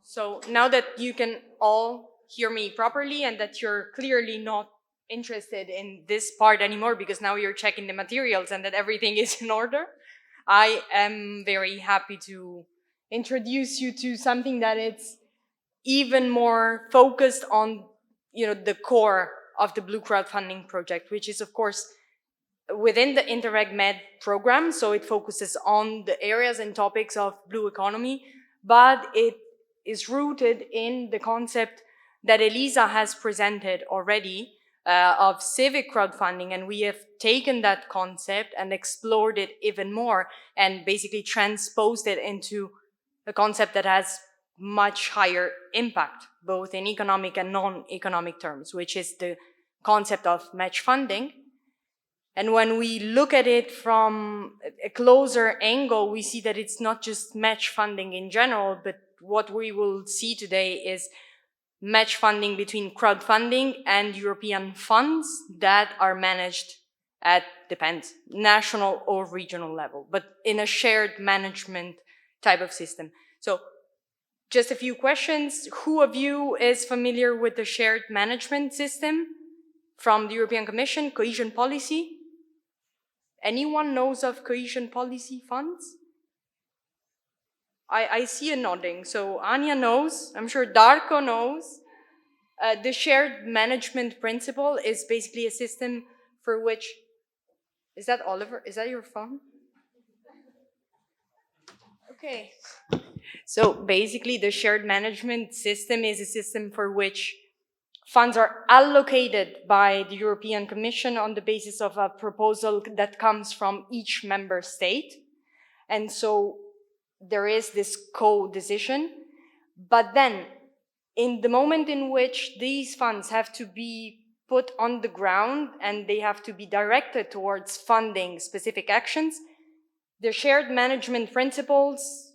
So now that you can all hear me properly and that you're clearly not interested in this part anymore because now you're checking the materials and that everything is in order, I am very happy to introduce you to something that it's even more focused on, the core of the Blue Crowdfunding project, which is of course within the Interreg Med program. So it focuses on the areas and topics of blue economy, but it is rooted in the concept that Elisa has presented already of civic crowdfunding, and we have taken that concept and explored it even more and basically transposed it into a concept that has much higher impact, both in economic and non-economic terms, which is the concept of match funding. And when we look at it from a closer angle, we see that it's not just match funding in general, but what we will see today is match funding between crowdfunding and European funds that are managed at, depends, national or regional level, but in a shared management type of system. So just a few questions. Who of you is familiar with the shared management system from the European Commission, cohesion policy? Anyone knows of cohesion policy funds? I see a nodding. So Anya knows, I'm sure Darko knows. The shared management principle is basically a system for which, is that Oliver? Is that your phone? Okay. So basically the shared management system is a system for which funds are allocated by the European Commission on the basis of a proposal that comes from each member state. And so there is this co-decision. But then, in the moment in which these funds have to be put on the ground and they have to be directed towards funding specific actions, the shared management principles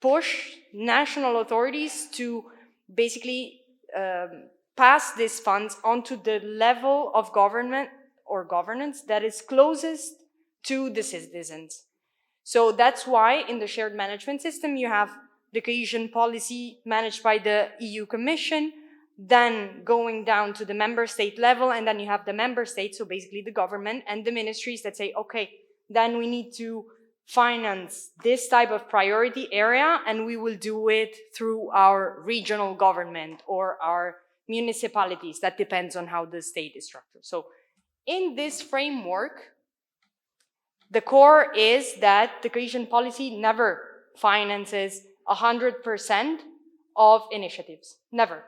push national authorities to basically pass these funds onto the level of government or governance that is closest to the citizens. So that's why in the shared management system you have the cohesion policy managed by the EU Commission, then going down to the member state level, and then you have the member states, so basically the government and the ministries that say, okay, then we need to finance this type of priority area, and we will do it through our regional government or our municipalities. That depends on how the state is structured. So in this framework, the core is that the cohesion policy never finances 100% of initiatives, never.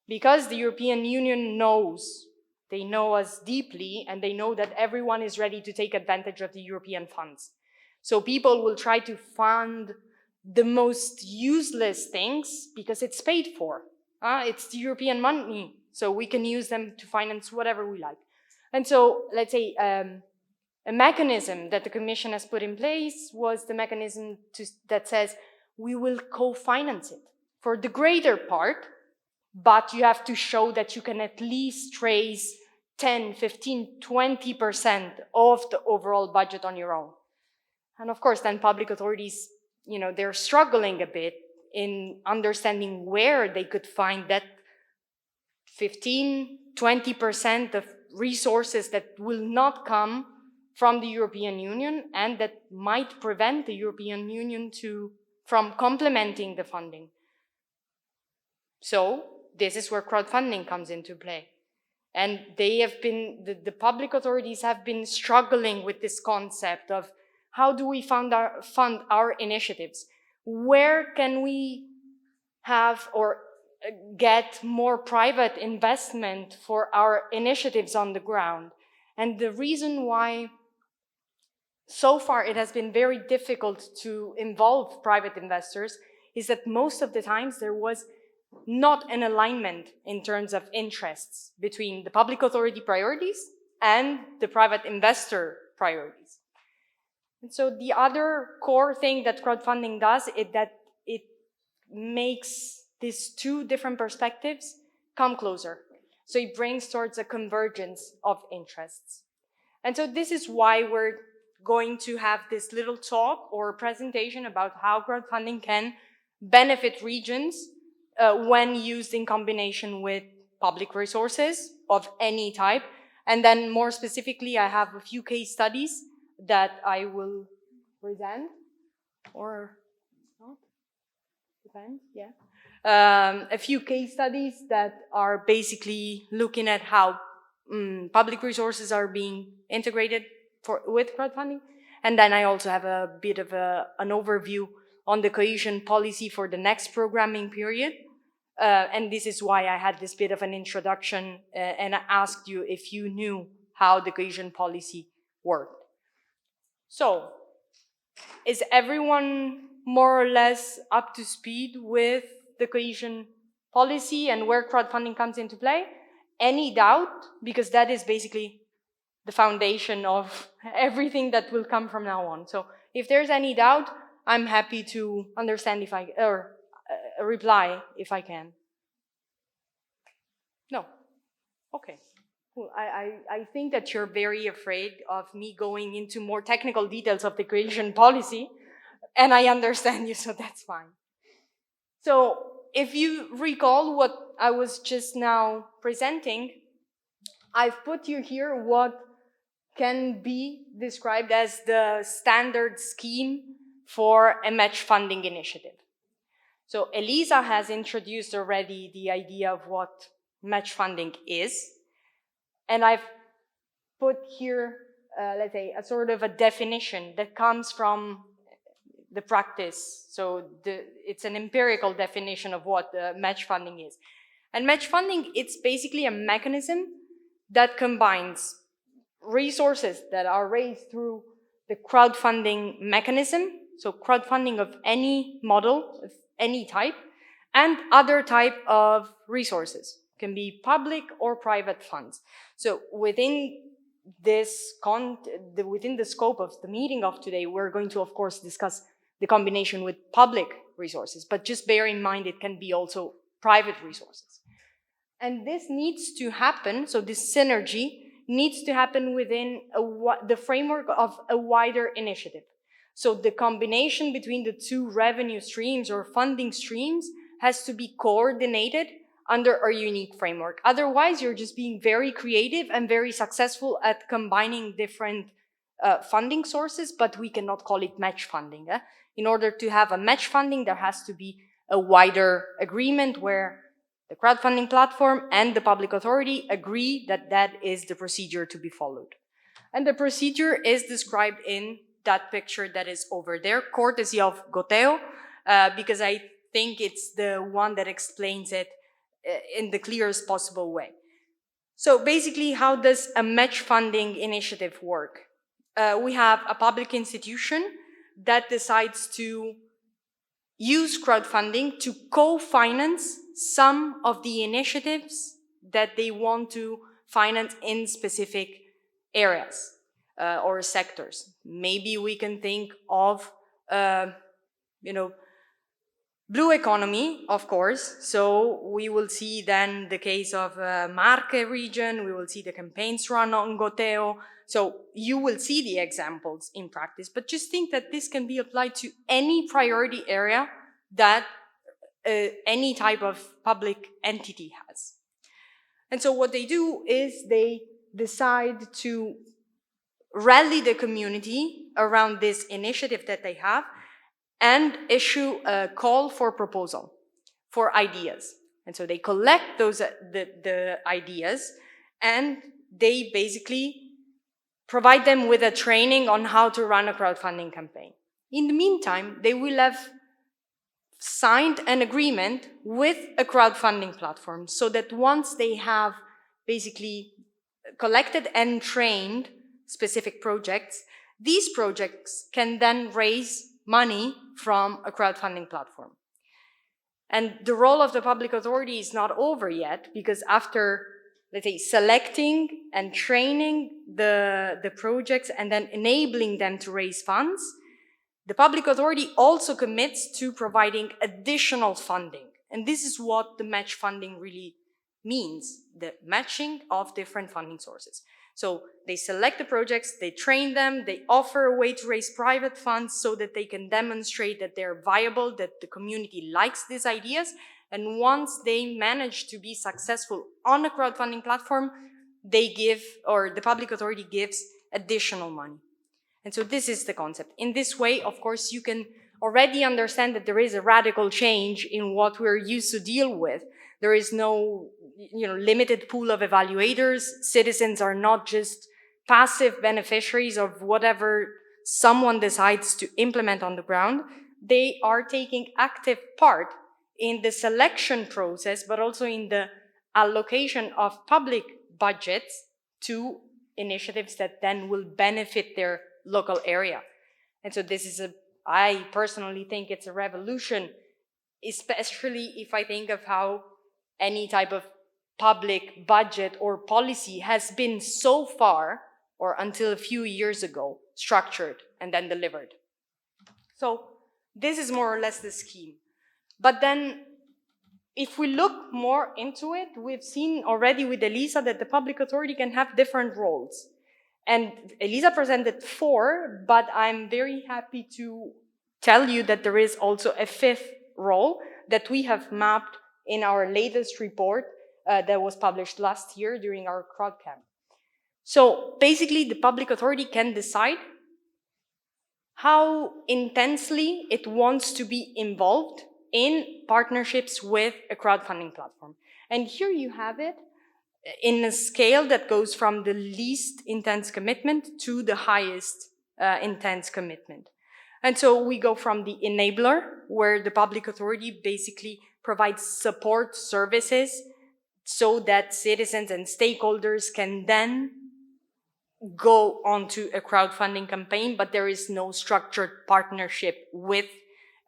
Because the European Union knows, they know us deeply, and they know that everyone is ready to take advantage of the European funds. So people will try to fund the most useless things because it's paid for. It's the European money, so we can use them to finance whatever we like. And so, let's say, a mechanism that the Commission has put in place was the mechanism that says we will co-finance it for the greater part, but you have to show that you can at least raise 10, 15, 20% of the overall budget on your own. And of course, then public authorities, they're struggling a bit in understanding where they could find that 15, 20% of resources that will not come from the European Union and that might prevent the European Union from complementing the funding. So this is where crowdfunding comes into play. And the public authorities have been struggling with this concept of how do we fund our initiatives? Where can we have or get more private investment for our initiatives on the ground? And the reason why so far it has been very difficult to involve private investors is that most of the times there was not an alignment in terms of interests between the public authority priorities and the private investor priorities. And so the other core thing that crowdfunding does is that it makes these two different perspectives come closer. So it brings towards a convergence of interests. And so this is why we're going to have this little talk or presentation about how crowdfunding can benefit regions when used in combination with public resources of any type. And then more specifically, I have a few case studies that I will present, or not, depends, yeah. A few case studies that are basically looking at how public resources are being integrated with crowdfunding. And then I also have a bit of an overview on the cohesion policy for the next programming period. And this is why I had this bit of an introduction and I asked you if you knew how the cohesion policy worked. So, is everyone more or less up to speed with the cohesion policy and where crowdfunding comes into play? Any doubt? Because that is basically the foundation of everything that will come from now on. So if there's any doubt, I'm happy to understand if I, or reply if I can. No? Okay. Cool. I think that you're very afraid of me going into more technical details of the cohesion policy, and I understand you, so that's fine. So if you recall what I was just now presenting, I've put you here what can be described as the standard scheme for a match funding initiative. So Elisa has introduced already the idea of what match funding is, and I've put here, let's say, a sort of a definition that comes from the practice. So it's an empirical definition of what match funding is. And match funding, it's basically a mechanism that combines resources that are raised through the crowdfunding mechanism, so crowdfunding of any model, of any type, and other type of resources. Can be public or private funds. So within this within the scope of the meeting of today, we're going to, of course, discuss the combination with public resources, but just bear in mind it can be also private resources. And this needs to happen, so this synergy needs to happen within the framework of a wider initiative. So the combination between the two revenue streams or funding streams has to be coordinated under a unique framework. Otherwise, you're just being very creative and very successful at combining different funding sources, but we cannot call it match funding. In order to have a match funding, there has to be a wider agreement where the crowdfunding platform and the public authority agree that that is the procedure to be followed. And the procedure is described in that picture that is over there, courtesy of Goteo, because I think it's the one that explains it in the clearest possible way. So basically, how does a match funding initiative work? We have a public institution that decides to use crowdfunding to co-finance some of the initiatives that they want to finance in specific areas or sectors. Maybe we can think of, blue economy, of course. So we will see then the case of Marche region. We will see the campaigns run on Goteo. So you will see the examples in practice, but just think that this can be applied to any priority area that any type of public entity has. And so what they do is they decide to rally the community around this initiative that they have and issue a call for proposal, for ideas. And so they collect those the ideas, and they basically provide them with a training on how to run a crowdfunding campaign. In the meantime, they will have signed an agreement with a crowdfunding platform so that once they have basically collected and trained specific projects, these projects can then raise money from a crowdfunding platform. And the role of the public authority is not over yet, because after, let's say, selecting and training the projects and then enabling them to raise funds, the public authority also commits to providing additional funding. And this is what the match funding really means, the matching of different funding sources. So they select the projects, they train them, they offer a way to raise private funds so that they can demonstrate that they're viable, that the community likes these ideas. And once they manage to be successful on a crowdfunding platform, they give, or the public authority gives, additional money. And so this is the concept. In this way, of course, you can already understand that there is a radical change in what we're used to deal with. There is no, limited pool of evaluators. Citizens are not just passive beneficiaries of whatever someone decides to implement on the ground. They are taking active part in the selection process, but also in the allocation of public budgets to initiatives that then will benefit their local area. And so this is I personally think it's a revolution, especially if I think of how any type of public budget or policy has been so far, or until a few years ago, structured and then delivered. So this is more or less the scheme. But then if we look more into it, we've seen already with Elisa that the public authority can have different roles. And Elisa presented 4, but I'm very happy to tell you that there is also a 5th role that we have mapped in our latest report that was published last year during our crowd camp. So basically, the public authority can decide how intensely it wants to be involved in partnerships with a crowdfunding platform. And here you have it in a scale that goes from the least intense commitment to the highest intense commitment. And so we go from the enabler, where the public authority basically provides support services so that citizens and stakeholders can then go onto a crowdfunding campaign, but there is no structured partnership with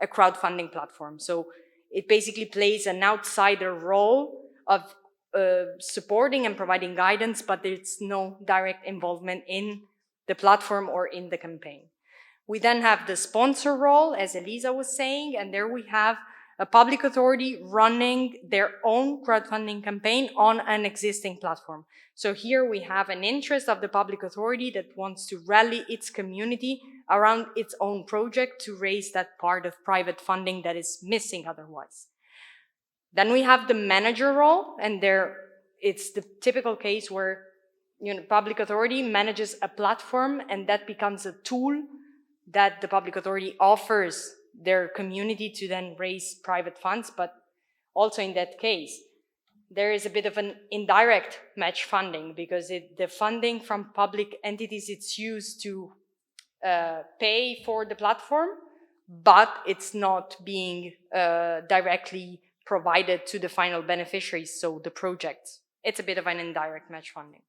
a crowdfunding platform. So it basically plays an outsider role of supporting and providing guidance, but there's no direct involvement in the platform or in the campaign. We then have the sponsor role, as Elisa was saying, and there we have a public authority running their own crowdfunding campaign on an existing platform. So here we have an interest of the public authority that wants to rally its community around its own project to raise that part of private funding that is missing otherwise. Then we have the manager role, and there it's the typical case where public authority manages a platform, and that becomes a tool that the public authority offers their community to then raise private funds. But also in that case, there is a bit of an indirect match funding, because the funding from public entities, it's used to pay for the platform, but it's not being directly provided to the final beneficiaries, so the projects. It's a bit of an indirect match funding.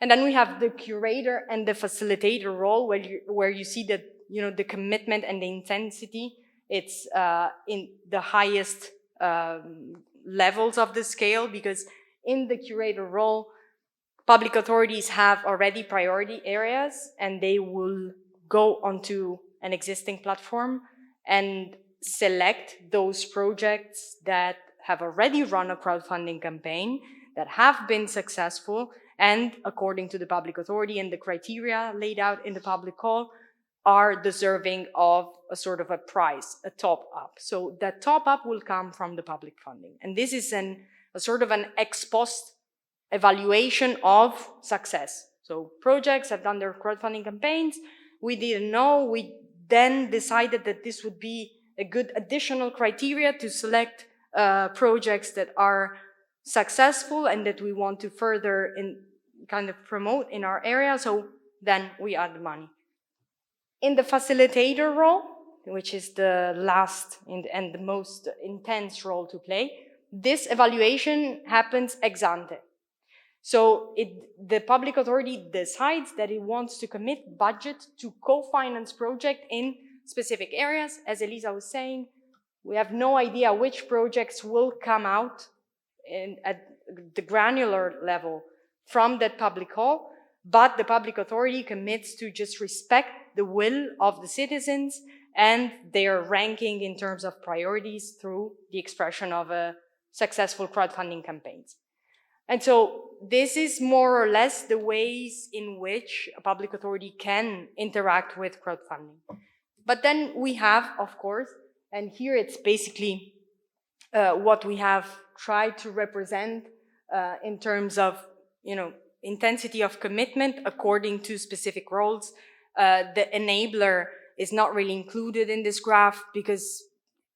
And then we have the curator and the facilitator role, where you see that the commitment and the intensity, it's in the highest levels of the scale, because in the curator role, public authorities have already priority areas, and they will go onto an existing platform and select those projects that have already run a crowdfunding campaign, that have been successful, and according to the public authority and the criteria laid out in the public call, are deserving of a sort of a prize, a top-up. So that top-up will come from the public funding. And this is a sort of an ex post evaluation of success. So projects have done their crowdfunding campaigns. We didn't know. We then decided that this would be a good additional criteria to select projects that are successful and that we want to further kind of promote in our area. So then we add the money. In the facilitator role, which is the last and the most intense role to play, this evaluation happens ex ante. So the public authority decides that it wants to commit budget to co-finance project in specific areas. As Elisa was saying, we have no idea which projects will come out at the granular level from that public call, but the public authority commits to just respect the will of the citizens and their ranking in terms of priorities through the expression of a successful crowdfunding campaigns. And so this is more or less the ways in which a public authority can interact with crowdfunding. But then we have, of course, and here it's basically what we have tried to represent in terms of, intensity of commitment according to specific roles. The enabler is not really included in this graph because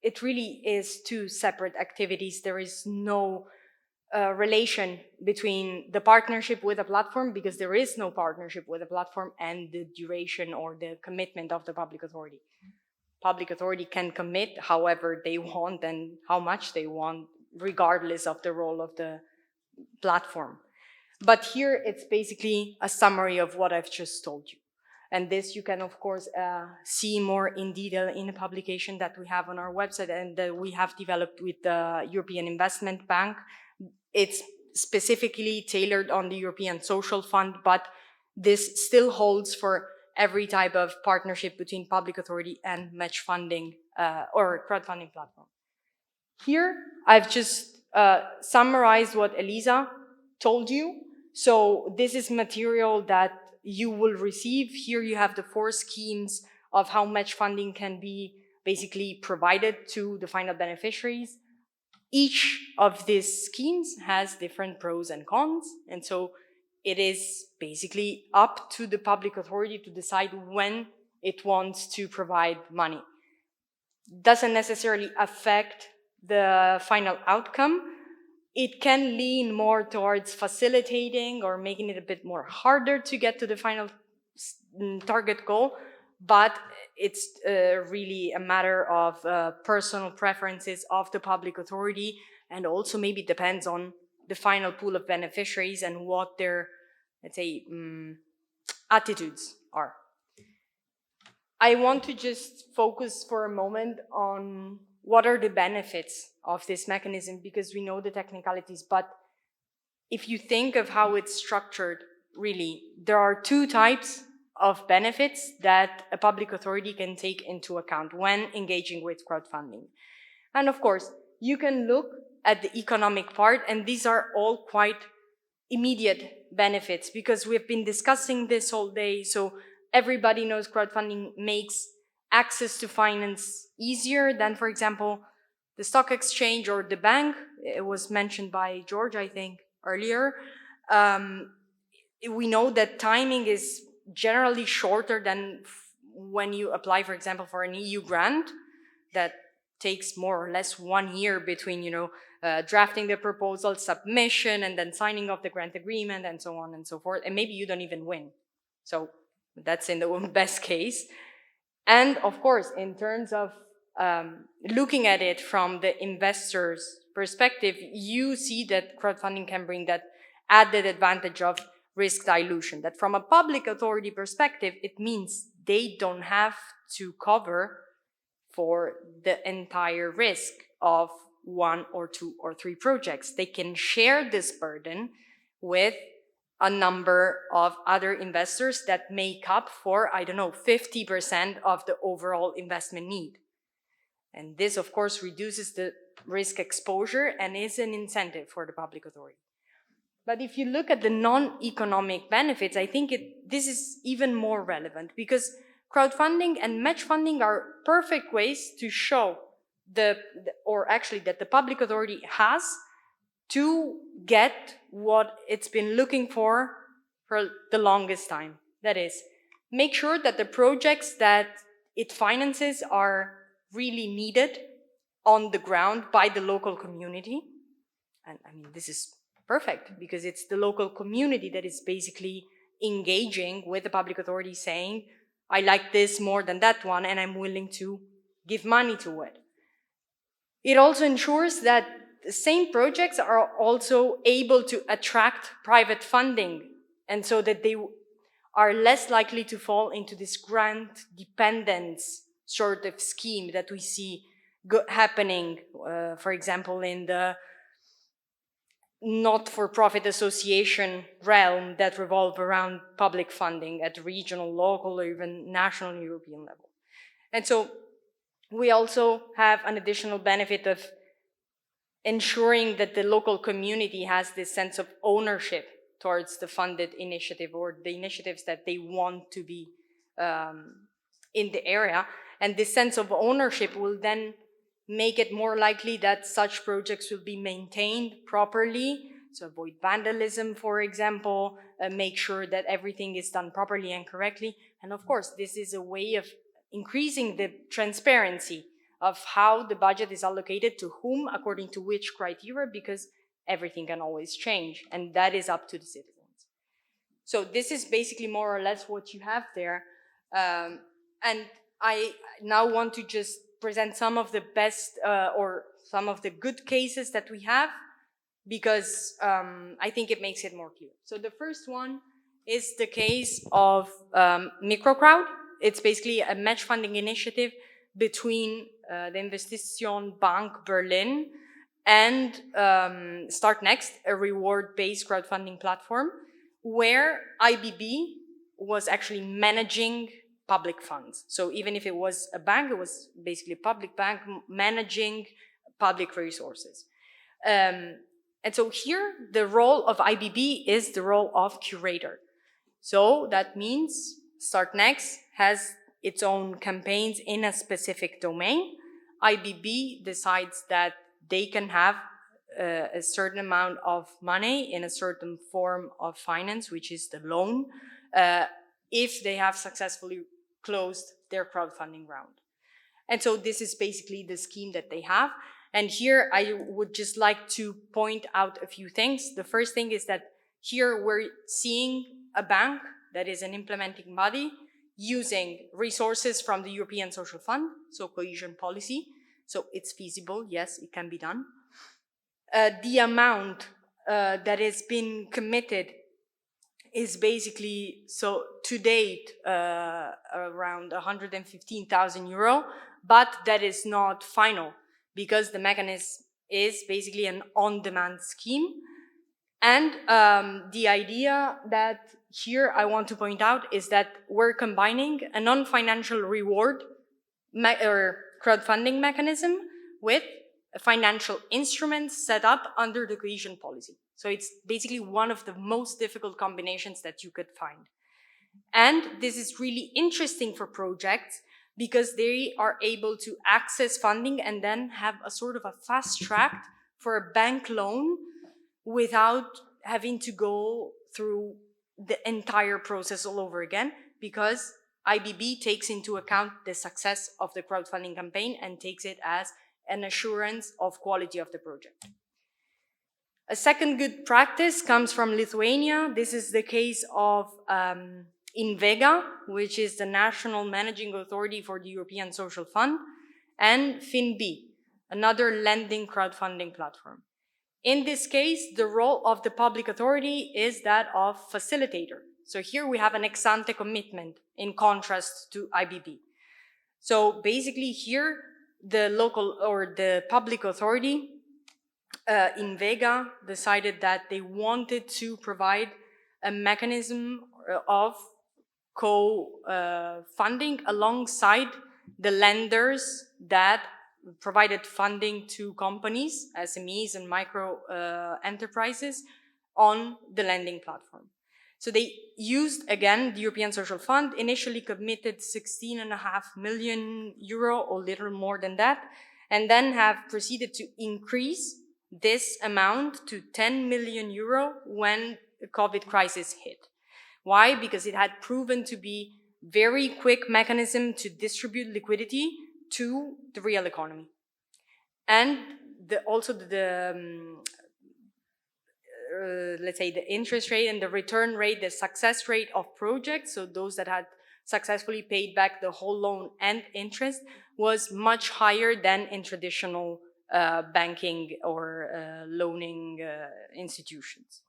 it really is two separate activities. There is no relation between the partnership with a platform, because there is no partnership with a platform, and the duration or the commitment of the public authority. Public authority can commit however they want and how much they want, regardless of the role of the platform. But here it's basically a summary of what I've just told you. And this you can, of course, see more in detail in a publication that we have on our website and that we have developed with the European Investment Bank. It's specifically tailored on the European Social Fund, but this still holds for every type of partnership between public authority and match funding or crowdfunding platform. Here, I've just summarized what Elisa told you. So this is material that you will receive. Here you have the 4 schemes of how match funding can be basically provided to the final beneficiaries. Each of these schemes has different pros and cons, and so it is basically up to the public authority to decide when it wants to provide money. Doesn't necessarily affect the final outcome. It can lean more towards facilitating or making it a bit more harder to get to the final target goal, but it's really a matter of personal preferences of the public authority, and also maybe depends on the final pool of beneficiaries and what their, let's say, attitudes are. I want to just focus for a moment on what are the benefits of this mechanism, because we know the technicalities, but if you think of how it's structured, really, there are 2 types of benefits that a public authority can take into account when engaging with crowdfunding. And of course, you can look at the economic part, and these are all quite immediate benefits, because we've been discussing this all day. So everybody knows crowdfunding makes access to finance easier than, for example, the stock exchange or the bank. It was mentioned by George, I think, earlier. We know that timing is generally shorter than when you apply, for example, for an EU grant that takes more or less 1 year between, drafting the proposal, submission, and then signing off the grant agreement, and so on and so forth. And maybe you don't even win. So that's in the best case. And of course, in terms of looking at it from the investor's perspective, you see that crowdfunding can bring that added advantage of risk dilution. That from a public authority perspective, it means they don't have to cover for the entire risk of 1 or 2 or 3 projects. They can share this burden with a number of other investors that make up for, 50% of the overall investment need. And this, of course, reduces the risk exposure and is an incentive for the public authority. But if you look at the non-economic benefits, I think this is even more relevant, because crowdfunding and match funding are perfect ways to show that the public authority has to get what it's been looking for the longest time. That is, make sure that the projects that it finances are really needed on the ground by the local community. And this is perfect, because it's the local community that is basically engaging with the public authority, saying, I like this more than that one, and I'm willing to give money to it. It also ensures that the same projects are also able to attract private funding, and so that they are less likely to fall into this grant dependence sort of scheme that we see happening, for example, in the not-for-profit association realm that revolve around public funding at regional, local, or even national and European level. And so we also have an additional benefit of ensuring that the local community has this sense of ownership towards the funded initiative or the initiatives that they want to be in the area. And this sense of ownership will then make it more likely that such projects will be maintained properly, so avoid vandalism, for example, make sure that everything is done properly and correctly. And of course, this is a way of increasing the transparency of how the budget is allocated to whom, according to which criteria, because everything can always change, and that is up to the citizens. So this is basically more or less what you have there. And I now want to just present some of the best or some of the good cases that we have, because I think it makes it more clear. So the first one is the case of EUROCROWD. It's basically a match funding initiative between the Investition Bank Berlin and Start Next, a reward-based crowdfunding platform, where IBB was actually managing public funds. So even if it was a bank, it was basically a public bank managing public resources. And so here, the role of IBB is the role of curator. So that means Start Next has its own campaigns in a specific domain. IBB decides that they can have a certain amount of money in a certain form of finance, which is the loan, if they have successfully closed their crowdfunding round. And so this is basically the scheme that they have. And here I would just like to point out a few things. The first thing is that here we're seeing a bank that is an implementing body using resources from the European Social Fund, so cohesion policy. So it's feasible, yes, it can be done. The amount that has been committed is basically, so to date, around 115,000 euro, but that is not final, because the mechanism is basically an on-demand scheme. And the idea that here I want to point out is that we're combining a non-financial reward or crowdfunding mechanism with a financial instrument set up under the cohesion policy. So it's basically one of the most difficult combinations that you could find. And this is really interesting for projects because they are able to access funding and then have a sort of a fast track for a bank loan without having to go through the entire process all over again, because IBB takes into account the success of the crowdfunding campaign and takes it as an assurance of quality of the project. A second good practice comes from Lithuania. This is the case of Invega, which is the National Managing Authority for the European Social Fund, and FinB, another lending crowdfunding platform. In this case, the role of the public authority is that of facilitator. So here we have an ex-ante commitment in contrast to IBB. So basically here, the local or the public authority, Invega, decided that they wanted to provide a mechanism of co-funding alongside the lenders that provided funding to companies, SMEs and micro enterprises on the lending platform. So they used, again, the European Social Fund, initially committed 16.5 million euro, or little more than that, and then have proceeded to increase this amount to 10 million euro when the COVID crisis hit. Why? Because it had proven to be a very quick mechanism to distribute liquidity to the real economy. And also let's say the interest rate and the return rate, the success rate of projects, so those that had successfully paid back the whole loan and interest, was much higher than in traditional banking or loaning institutions.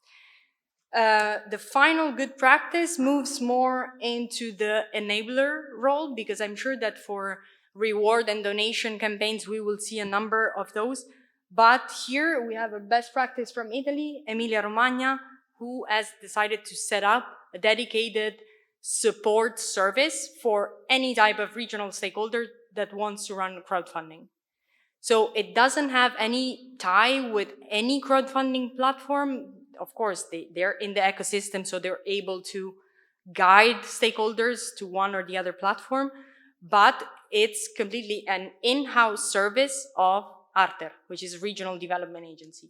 The final good practice moves more into the enabler role, because I'm sure that for reward and donation campaigns, we will see a number of those. But here we have a best practice from Italy, Emilia-Romagna, who has decided to set up a dedicated support service for any type of regional stakeholder that wants to run crowdfunding. So it doesn't have any tie with any crowdfunding platform. Of course, they're in the ecosystem, so they're able to guide stakeholders to one or the other platform, but it's completely an in-house service of ARTER, which is Regional Development Agency.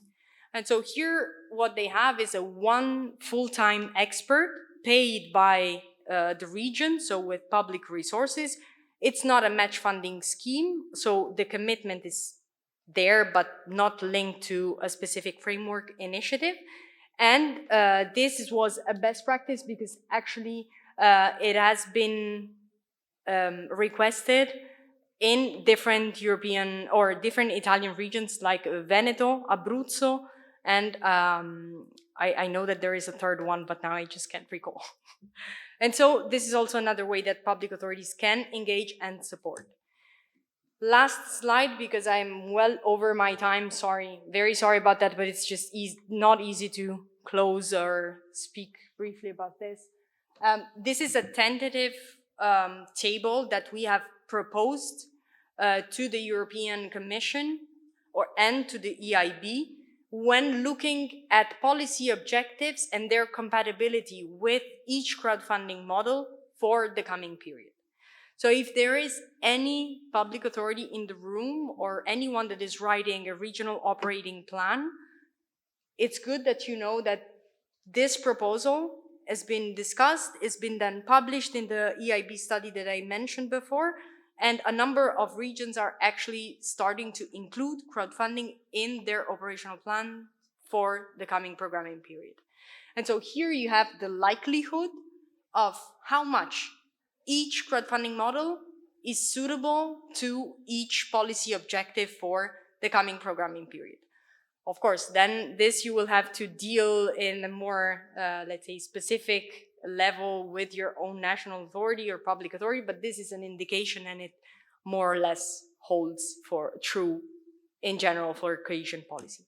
And so here, what they have is a one full-time expert paid by the region, so with public resources. It's not a match funding scheme, so the commitment is there, but not linked to a specific framework initiative. And this was a best practice because actually it has been requested in different European or different Italian regions like Veneto, Abruzzo, and I know that there is a third one, but now I just can't recall. And so this is also another way that public authorities can engage and support. Last slide, because I'm well over my time, sorry, very sorry about that, but it's just not easy to close or speak briefly about this. This is a tentative table that we have proposed to the European Commission and to the EIB when looking at policy objectives and their compatibility with each crowdfunding model for the coming period. So if there is any public authority in the room or anyone that is writing a regional operating plan, it's good that you know that this proposal has been discussed, it's been then published in the EIB study that I mentioned before, and a number of regions are actually starting to include crowdfunding in their operational plan for the coming programming period. And so here you have the likelihood of how much each crowdfunding model is suitable to each policy objective for the coming programming period. Of course, then this you will have to deal in a more, let's say, specific level with your own national authority or public authority, but this is an indication and it more or less holds for true in general for cohesion policy.